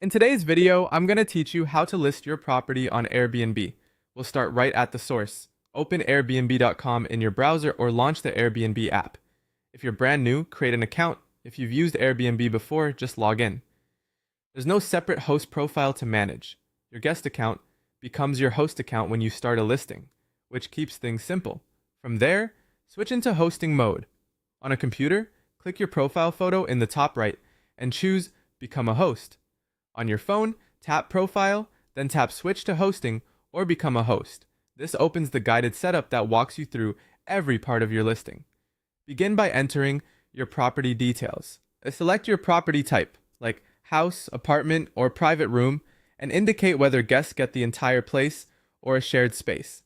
In today's video, I'm going to teach you how to list your property on Airbnb. We'll start right at the source. Open Airbnb.com in your browser or launch the Airbnb app. If you're brand new, create an account. If you've used Airbnb before, just log in. There's no separate host profile to manage. Your guest account becomes your host account when you start a listing, which keeps things simple. From there, switch into hosting mode. On a computer, click your profile photo in the top right and choose Become a Host. On your phone, tap Profile, then tap Switch to Hosting or Become a Host. This opens the guided setup that walks you through every part of your listing. Begin by entering your property details. Select your property type, like house, apartment, or private room, and indicate whether guests get the entire place or a shared space.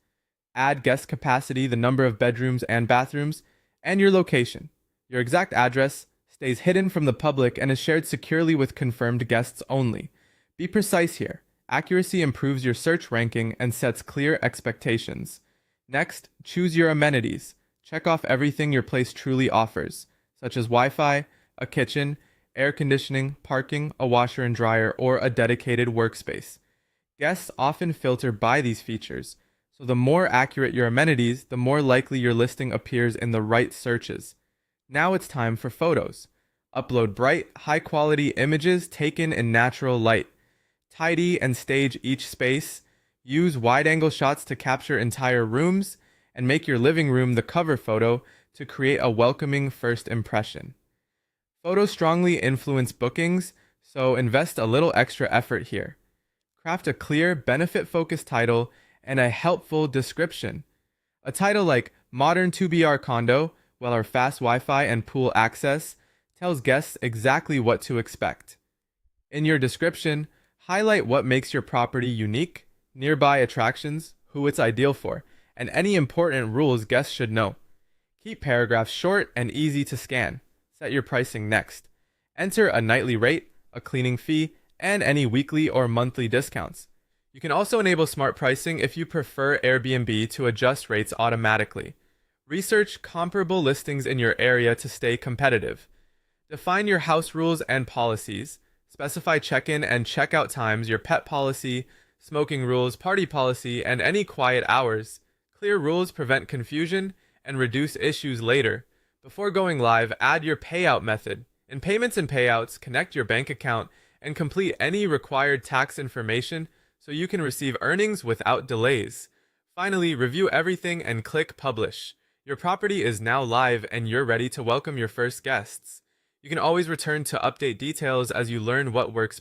Add guest capacity, the number of bedrooms and bathrooms, and your location. Your exact address stays hidden from the public and is shared securely with confirmed guests only. Be precise here. Accuracy improves your search ranking and sets clear expectations. Next, choose your amenities. Check off everything your place truly offers, such as Wi-Fi, a kitchen, air conditioning, parking, a washer and dryer, or a dedicated workspace. Guests often filter by these features, so the more accurate your amenities, the more likely your listing appears in the right searches. Now it's time for photos. Upload bright, high-quality images taken in natural light. Tidy and stage each space. Use wide-angle shots to capture entire rooms, and make your living room the cover photo to create a welcoming first impression. Photos strongly influence bookings, so invest a little extra effort here. Craft a clear, benefit-focused title and a helpful description. A title like Modern 2BR Condo, while our fast Wi-Fi and pool access, tells guests exactly what to expect. In your description, highlight what makes your property unique, nearby attractions, who it's ideal for, and any important rules guests should know. Keep paragraphs short and easy to scan. Set your pricing next. Enter a nightly rate, a cleaning fee, and any weekly or monthly discounts. You can also enable smart pricing if you prefer Airbnb to adjust rates automatically. Research comparable listings in your area to stay competitive. Define your house rules and policies. Specify check-in and check-out times, your pet policy, smoking rules, party policy, and any quiet hours. Clear rules prevent confusion and reduce issues later. Before going live, add your payout method. In payments and payouts, connect your bank account and complete any required tax information so you can receive earnings without delays. Finally, review everything and click Publish. Your property is now live and you're ready to welcome your first guests. You can always return to update details as you learn what works best.